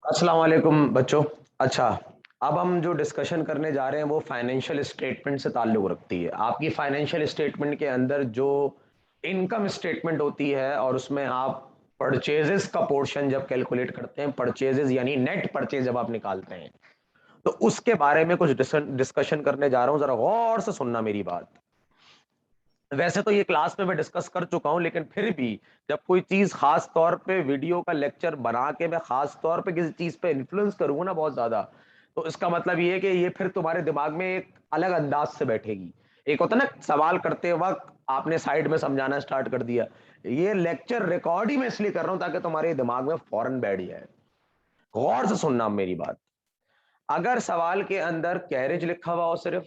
अस्सलाम वालेकुम बच्चों। अच्छा, अब हम जो डिस्कशन करने जा रहे हैं वो फाइनेंशियल स्टेटमेंट से ताल्लुक़ रखती है। आपकी फाइनेंशियल स्टेटमेंट के अंदर जो इनकम स्टेटमेंट होती है और उसमें आप परचेजेस का पोर्शन जब कैलकुलेट करते हैं, परचेजेस यानी नेट परचेज जब आप निकालते हैं, तो उसके बारे में कुछ डिस्कशन करने जा रहा हूं। जरा गौर से सुनना मेरी बात। वैसे तो ये क्लास में मैं डिस्कस कर चुका हूं, लेकिन फिर भी जब कोई चीज खास तौर पे वीडियो का लेक्चर बना के मैं खास तौर पे किसी चीज पे इन्फ्लुएंस करूंगा ना बहुत ज्यादा, तो इसका मतलब ये है कि ये फिर तुम्हारे दिमाग में एक अलग अंदाज से बैठेगी। एक होता है ना, सवाल करते वक्त आपने साइड में समझाना स्टार्ट कर दिया। ये लेक्चर रिकॉर्ड ही मैं इसलिए कर रहा हूं ताकि तुम्हारे दिमाग में फौरन बैठ जाए। गौर से सुनना मेरी बात। अगर सवाल के अंदर कैरेज लिखा हुआ हो सिर्फ,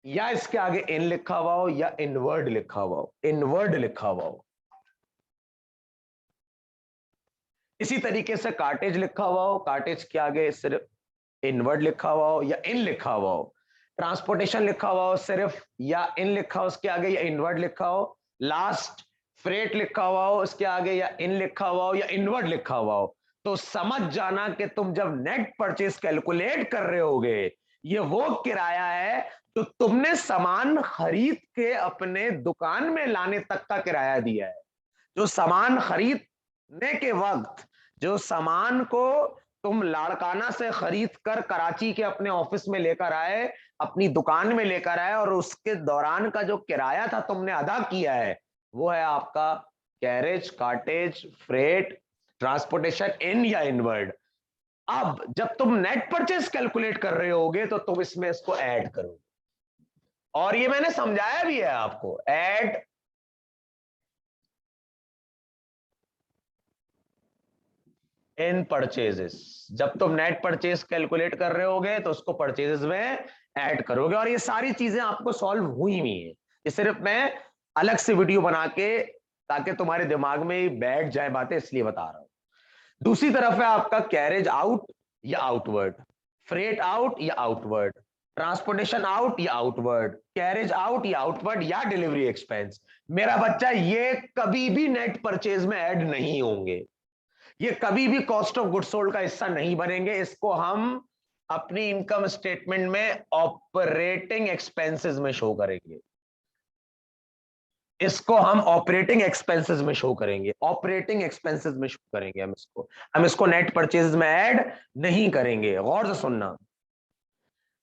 या इसके आगे इन लिखा हुआ हो, या इनवर्ड लिखा हुआ हो, इनवर्ड लिखा हुआ हो, इसी तरीके से कार्टेज लिखा हुआ हो, कार्टेज के आगे सिर्फ इनवर्ड लिखा हुआ हो या इन लिखा हुआ हो, ट्रांसपोर्टेशन लिखा हुआ हो सिर्फ, या इन लिखा हो उसके आगे, या इनवर्ड लिखा हो, लास्ट फ्रेट लिखा हुआ हो उसके आगे, या इन लिखा हुआ हो या इनवर्ड लिखा हुआ हो, तो समझ जाना कि तुम जब नेट परचेज कैलकुलेट कर रहे होगे, ये वो किराया है जो तुमने सामान खरीद के अपने दुकान में लाने तक का किराया दिया है। जो सामान खरीदने के वक्त, जो सामान को तुम लाड़काना से खरीद कर कराची के अपने ऑफिस में लेकर आए, अपनी दुकान में लेकर आए, और उसके दौरान का जो किराया था तुमने अदा किया है, वो है आपका कैरेज, कार्टेज, फ्रेट, ट्रांसपोर्टेशन, इन या इनवर्ड। अब जब तुम नेट परचेज कैलकुलेट कर रहे होगे तो तुम इसमें इसको ऐड करोगे, और ये मैंने समझाया भी है आपको। ऐड इन परचेजेस, जब तुम नेट परचेज कैलकुलेट कर रहे होगे तो उसको परचेजेस में ऐड करोगे, और ये सारी चीजें आपको सॉल्व हुई हुई है। ये सिर्फ मैं अलग से वीडियो बना के ताकि तुम्हारे दिमाग में बैठ जाए बातें, इसलिए बता रहा हूं। दूसरी तरफ है आपका कैरेज आउट या आउटवर्ड, फ्रेट आउट या आउटवर्ड, ट्रांसपोर्टेशन आउट या आउटवर्ड, कैरेज आउट या आउटवर्ड, या डिलीवरी एक्सपेंस। मेरा बच्चा, ये कभी भी नेट परचेज में ऐड नहीं होंगे, ये कभी भी कॉस्ट ऑफ गुड सोल्ड का हिस्सा नहीं बनेंगे। इसको हम अपनी इनकम स्टेटमेंट में ऑपरेटिंग एक्सपेंसेस में शो करेंगे। इसको हम ऑपरेटिंग एक्सपेंसेस में शो करेंगे, ऑपरेटिंग एक्सपेंसेस में शो करेंगे। हम इसको नेट परचेज में ऐड नहीं करेंगे। गौर से सुनना।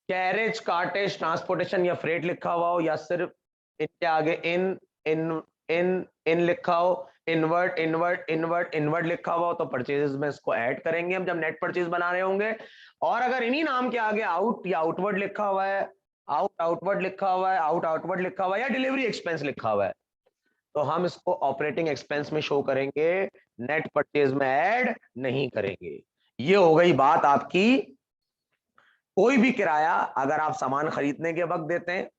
कैरेज, कार्टेज, ट्रांसपोर्टेशन या फ्रेट लिखा हुआ हो, या सिर्फ इनके आगे इन इन इन लिखा हो, इनवर्ट इनवर्ट इनवर्ट इनवर्ट लिखा हुआ हो, तो परचेजेस में इसको ऐड करेंगे हम जब नेट परचेज बना रहे होंगे। और अगर इन्हीं नाम के आगे आउट या आउटवर्ड लिखा हुआ है, आउट आउटवर्ड लिखा हुआ है, आउट आउटवर्ड लिखा हुआ है, या डिलीवरी एक्सपेंस लिखा हुआ है, तो हम इसको ऑपरेटिंग एक्सपेंस में शो करेंगे, नेट परचेज में ऐड नहीं करेंगे। ये हो गई बात आपकी। कोई भी किराया अगर आप सामान खरीदने के वक्त देते हैं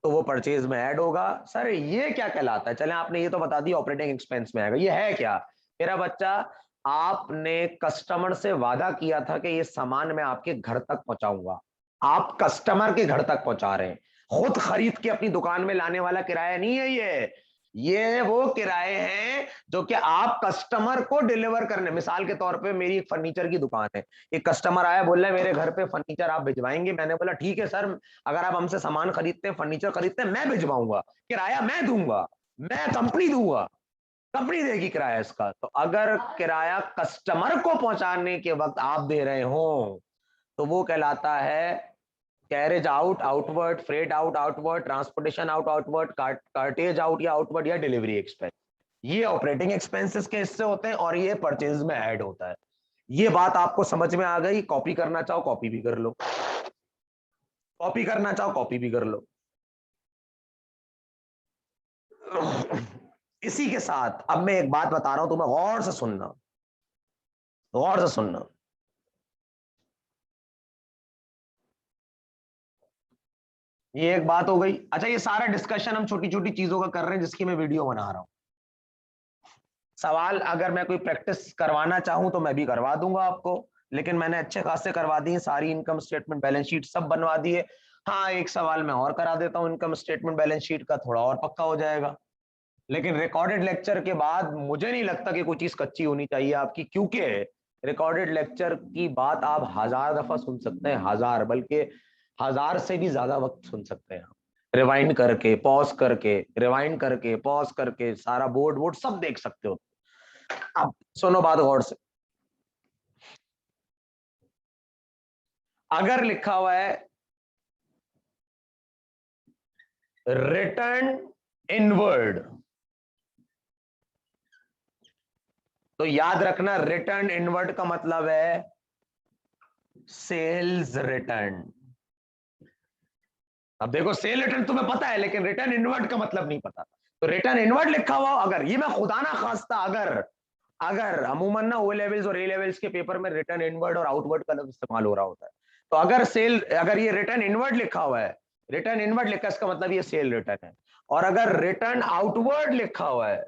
तो वो परचेज में ऐड होगा। सर ये क्या कहलाता है? चलें, आपने ये तो बता दिया ऑपरेटिंग एक्सपेंस में आएगा, ये है क्या? मेरा बच्चा, आपने कस्टमर से वादा किया था कि ये सामान मैं आपके घर तक पहुंचाऊंगा। आप कस्टमर के घर तक पहुंचा रहे हैं, खुद खरीद के अपनी दुकान में लाने वाला किराया नहीं है ये वो किराए हैं जो कि आप कस्टमर को डिलीवर करने। मिसाल के तौर पे मेरी एक फर्नीचर की दुकान है, एक कस्टमर आया, बोल रहा है मेरे घर पे फर्नीचर आप भिजवाएंगे। मैंने बोला ठीक है सर, अगर आप हमसे सामान खरीदते हैं, फर्नीचर खरीदते हैं, मैं भिजवाऊंगा, किराया मैं दूंगा, मैं कंपनी दूंगा, कंपनी देगी किराया इसका। तो अगर किराया कस्टमर को पहुंचाने के वक्त आप दे रहे हो तो वो कहलाता है carriage out outward, freight out outward, transportation out outward, cartage out या आउटवर्ड, या डिलीवरी एक्सपेंस। ये ऑपरेटिंग एक्सपेंसेस के हिस्से होते हैं और ये परचेज में ऐड होता है। ये बात आपको समझ में आ गई? कॉपी करना चाहो कॉपी भी कर लो, कॉपी करना चाहो कॉपी भी कर लो। इसी के साथ अब मैं एक बात बता रहा हूं, तुम्हें गौर से सुनना, गौर से सुनना। ये एक बात हो गई। अच्छा, ये सारा डिस्कशन हम छोटी छोटी चीजों का कर रहे हैं जिसकी मैं वीडियो बना रहा हूं। सवाल अगर मैं कोई प्रैक्टिस करवाना चाहूं तो मैं भी करवा दूंगा आपको, लेकिन मैंने अच्छे खासे करवा दी है, सारी इनकम स्टेटमेंट बैलेंस शीट सब बनवा दी है। हाँ, एक सवाल मैं और करा देता हूं इनकम स्टेटमेंट बैलेंस शीट का, थोड़ा और पक्का हो जाएगा। लेकिन रिकॉर्डेड लेक्चर के बाद मुझे नहीं लगता कि कोई चीज कच्ची होनी चाहिए आपकी, क्योंकि रिकॉर्डेड लेक्चर की बात आप 1000 दफा सुन सकते हैं, 1000, बल्कि 1000 से भी ज्यादा वक्त सुन सकते हैं। रिवाइंड करके, पॉज करके, रिवाइंड करके, पॉज करके, सारा बोर्ड वोर्ड सब देख सकते हो। अब सुनो बात गौर से। अगर लिखा हुआ है रिटर्न इनवर्ड, तो याद रखना रिटर्न इनवर्ड का मतलब है सेल्स रिटर्न। अब देखो सेल रिटर्न तुम्हें पता है, लेकिन रिटर्न इनवर्ड का मतलब नहीं पता। तो रिटर्न इनवर्ड लिखा हुआ अगर, ये मैं खुदा ना खास्ता अगर, अगर अमूमन ना ओ लेवल्स और ए लेवल्स के पेपर में रिटर्न इनवर्ड और आउटवर्ड का लफ्ज इस्तेमाल हो रहा होता है। तो अगर सेल, अगर ये रिटर्न इनवर्ड लिखा हुआ है, रिटर्न इनवर्ड लिखा है, इसका मतलब ये सेल रिटर्न है। और अगर रिटर्न आउटवर्ड लिखा हुआ है,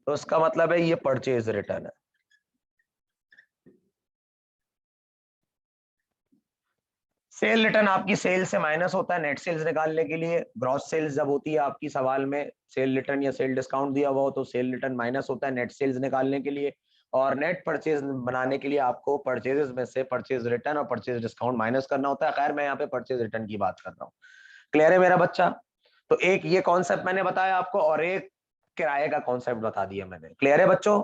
तो इसका मतलब है ये परचेज रिटर्न है। सेल रिटर्न आपकी सेल से माइनस होता है नेट सेल्स निकालने के लिए। ग्रॉस सेल्स जब होती है आपकी सवाल में सेल रिटर्न या सेल डिस्काउंट दिया हुआ हो, तो सेल रिटर्न माइनस होता है नेट सेल्स निकालने के लिए। और नेट परचेज बनाने के लिए आपको परचेजेस में से परचेज रिटर्न और परचेज डिस्काउंट माइनस करना होता है। खैर मैं यहाँ पे परचेज रिटर्न की बात कर रहा हूँ। क्लियर है मेरा बच्चा? तो एक ये कॉन्सेप्ट मैंने बताया आपको, और एक किराए का कॉन्सेप्ट बता दिया मैंने। क्लियर है बच्चों?